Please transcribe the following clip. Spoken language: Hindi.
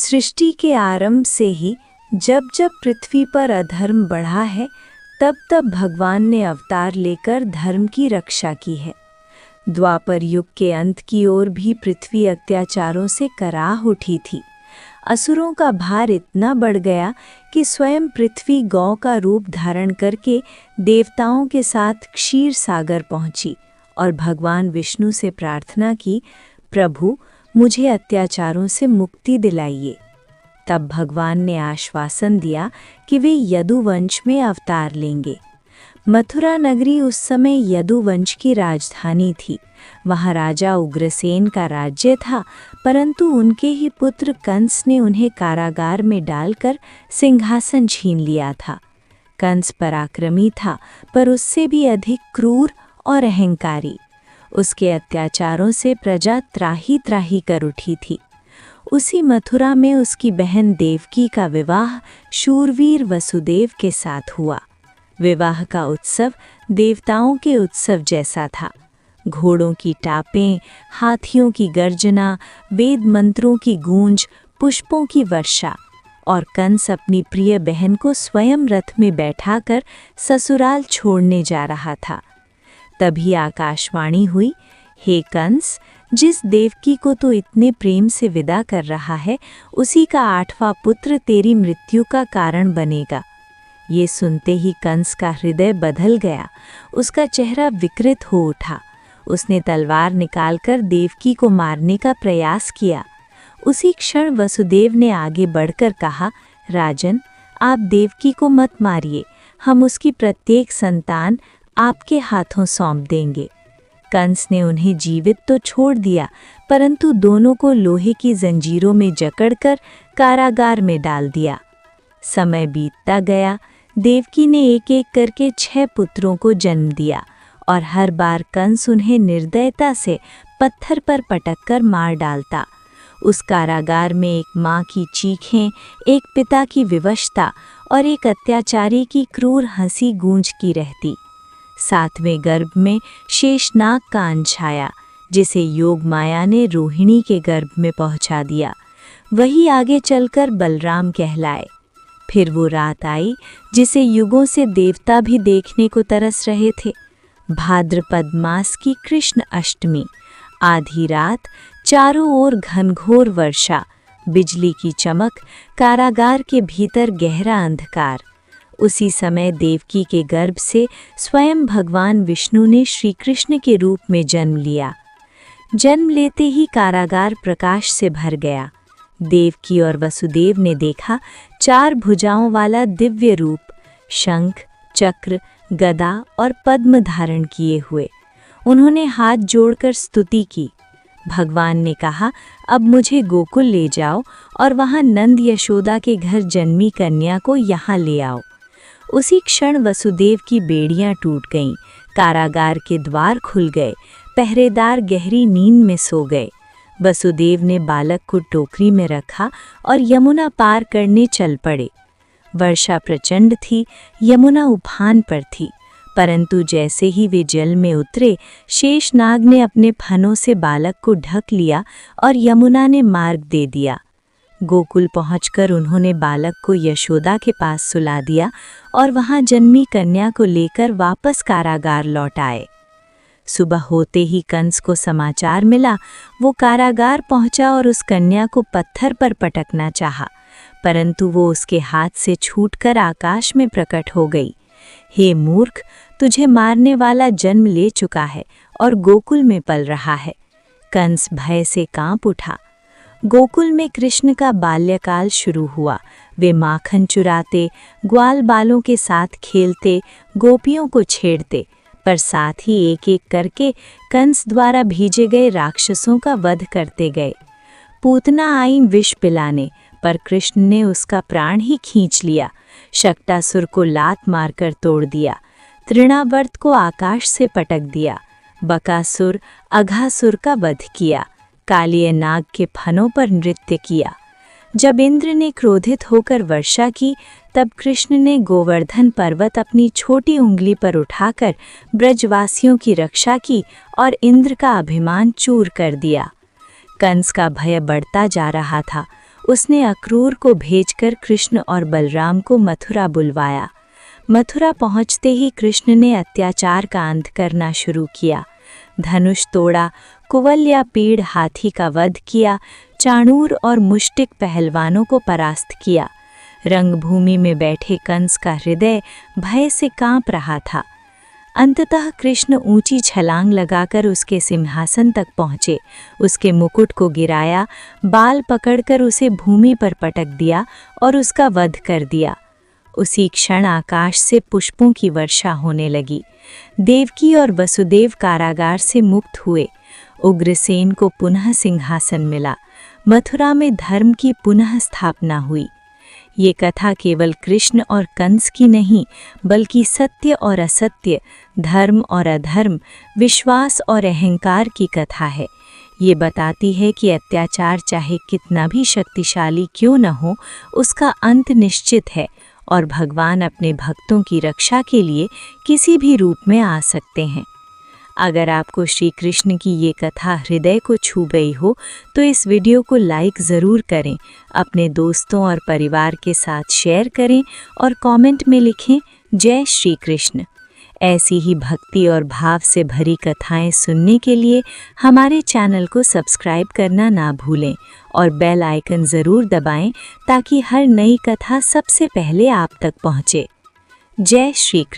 सृष्टि के आरंभ से ही जब जब पृथ्वी पर अधर्म बढ़ा है, तब तब भगवान ने अवतार लेकर धर्म की रक्षा की है। द्वापर युग के अंत की ओर भी पृथ्वी अत्याचारों से कराह उठी थी। असुरों का भार इतना बढ़ गया कि स्वयं पृथ्वी गौ का रूप धारण करके देवताओं के साथ क्षीर सागर पहुंची और भगवान विष्णु से प्रार्थना की, प्रभु मुझे अत्याचारों से मुक्ति दिलाइए। तब भगवान ने आश्वासन दिया कि वे यदुवंश में अवतार लेंगे। मथुरा नगरी उस समय यदुवंश की राजधानी थी। वहाँ राजा उग्रसेन का राज्य था, परंतु उनके ही पुत्र कंस ने उन्हें कारागार में डालकर सिंहासन छीन लिया था। कंस पराक्रमी था, पर उससे भी अधिक क्रूर और अहंकारी। उसके अत्याचारों से प्रजा त्राही त्राही कर उठी थी। उसी मथुरा में उसकी बहन देवकी का विवाह शूरवीर वसुदेव के साथ हुआ। विवाह का उत्सव देवताओं के उत्सव जैसा था। घोड़ों की टापें, हाथियों की गर्जना, वेद मंत्रों की गूंज, पुष्पों की वर्षा, और कंस अपनी प्रिय बहन को स्वयं रथ में बैठाकर ससुराल छोड़ने जा रहा था। तभी आकाशवाणी हुई, हे कंस, जिस देवकी को तो इतने प्रेम से विदा कर रहा है, उसी का 8वां पुत्र तेरी मृत्यु का कारण बनेगा। ये सुनते ही कंस का हृदय बदल गया, उसका चेहरा विकृत हो उठा। उसने तलवार निकालकर देवकी को मारने का प्रयास किया। उसी क्षण वसुदेव ने आगे बढ़कर कहा, राजन, आप देवकी को मत मारिए, हम उसकी प्रत्येक संतान आपके हाथों सौंप देंगे। कंस ने उन्हें जीवित तो छोड़ दिया, परंतु दोनों को लोहे की जंजीरों में जकड़कर कारागार में डाल दिया। समय बीतता गया। देवकी ने एक एक करके 6 पुत्रों को जन्म दिया और हर बार कंस उन्हें निर्दयता से पत्थर पर पटककर मार डालता। उस कारागार में एक माँ की चीखें, एक पिता की विवशता और एक अत्याचारी की क्रूर हंसी गूंजती रहती। 7वें गर्भ में शेषनाग का अंश आया, जिसे योग माया ने रोहिणी के गर्भ में पहुंचा दिया। वही आगे चलकर बलराम कहलाए। फिर वो रात आई जिसे युगों से देवता भी देखने को तरस रहे थे। भाद्रपद मास की कृष्ण अष्टमी। आधी रात, चारों ओर घनघोर वर्षा, बिजली की चमक, कारागार के भीतर गहरा अंधकार। उसी समय देवकी के गर्भ से स्वयं भगवान विष्णु ने श्री कृष्ण के रूप में जन्म लिया। जन्म लेते ही कारागार प्रकाश से भर गया। देवकी और वसुदेव ने देखा 4 भुजाओं वाला दिव्य रूप, शंख, चक्र, गदा और पद्म धारण किए हुए। उन्होंने हाथ जोड़कर स्तुति की। भगवान ने कहा, अब मुझे गोकुल ले जाओ और वहाँ नंद यशोदा के घर जन्मी कन्या को यहाँ ले आओ। उसी क्षण वसुदेव की बेड़ियां टूट गईं, कारागार के द्वार खुल गए, पहरेदार गहरी नींद में सो गए। वसुदेव ने बालक को टोकरी में रखा और यमुना पार करने चल पड़े। वर्षा प्रचंड थी, यमुना उफान पर थी, परंतु जैसे ही वे जल में उतरे, शेषनाग ने अपने फनों से बालक को ढक लिया और यमुना ने मार्ग दे दिया। गोकुल पहुंचकर उन्होंने बालक को यशोदा के पास सुला दिया और वहां जन्मी कन्या को लेकर वापस कारागार लौट आए। सुबह होते ही कंस को समाचार मिला। वो कारागार पहुंचा और उस कन्या को पत्थर पर पटकना चाहा, परंतु वो उसके हाथ से छूटकर आकाश में प्रकट हो गई। हे मूर्ख, तुझे मारने वाला जन्म ले चुका है और गोकुल में पल रहा है। कंस भय से कांप उठा। गोकुल में कृष्ण का बाल्यकाल शुरू हुआ। वे माखन चुराते, ग्वाल बालों के साथ खेलते, गोपियों को छेड़ते, पर साथ ही एक एक करके कंस द्वारा भेजे गए राक्षसों का वध करते गए। पूतना आई विष पिलाने, पर कृष्ण ने उसका प्राण ही खींच लिया। शक्टासुर को लात मारकर तोड़ दिया। तृणावर्त को आकाश से पटक दिया। बकासुर, अघासुर का वध किया। कालिय नाग के फनों पर नृत्य किया। जब इंद्र ने क्रोधित होकर वर्षा की, तब कृष्ण ने गोवर्धन पर्वत अपनी छोटी उंगली पर उठाकर ब्रजवासियों की रक्षा की और इंद्र का अभिमान चूर कर दिया। कंस का भय बढ़ता जा रहा था। उसने अक्रूर को भेजकर कृष्ण और बलराम को मथुरा बुलवाया। मथुरा पहुंचते ही कृष्ण ने अत्याचार का अंत करना शुरू किया। धनुष तोड़ा, कुवल या पीड़ हाथी का वध किया, चाणूर और मुष्टिक पहलवानों को परास्त किया। रंगभूमि में बैठे कंस का हृदय भय से कांप रहा था। अंततः कृष्ण ऊंची छलांग लगाकर उसके सिंहासन तक पहुँचे, उसके मुकुट को गिराया, बाल पकड़कर उसे भूमि पर पटक दिया और उसका वध कर दिया। उसी क्षण आकाश से पुष्पों की वर्षा होने लगी। देवकी और वसुदेव कारागार से मुक्त हुए। उग्रसेन को पुनः सिंहासन मिला। मथुरा में धर्म की पुनः स्थापना हुई। ये कथा केवल कृष्ण और कंस की नहीं, बल्कि सत्य और असत्य, धर्म और अधर्म, विश्वास और अहंकार की कथा है। ये बताती है कि अत्याचार चाहे कितना भी शक्तिशाली क्यों न हो, उसका अंत निश्चित है और भगवान अपने भक्तों की रक्षा के लिए किसी भी रूप में आ सकते हैं। अगर आपको श्री कृष्ण की ये कथा हृदय को छू गई हो तो इस वीडियो को लाइक ज़रूर करें, अपने दोस्तों और परिवार के साथ शेयर करें और कमेंट में लिखें जय श्री कृष्ण। ऐसी ही भक्ति और भाव से भरी कथाएं सुनने के लिए हमारे चैनल को सब्सक्राइब करना ना भूलें और बेल आइकन ज़रूर दबाएं ताकि हर नई कथा सबसे पहले आप तक पहुंचे। जय श्री कृष्ण।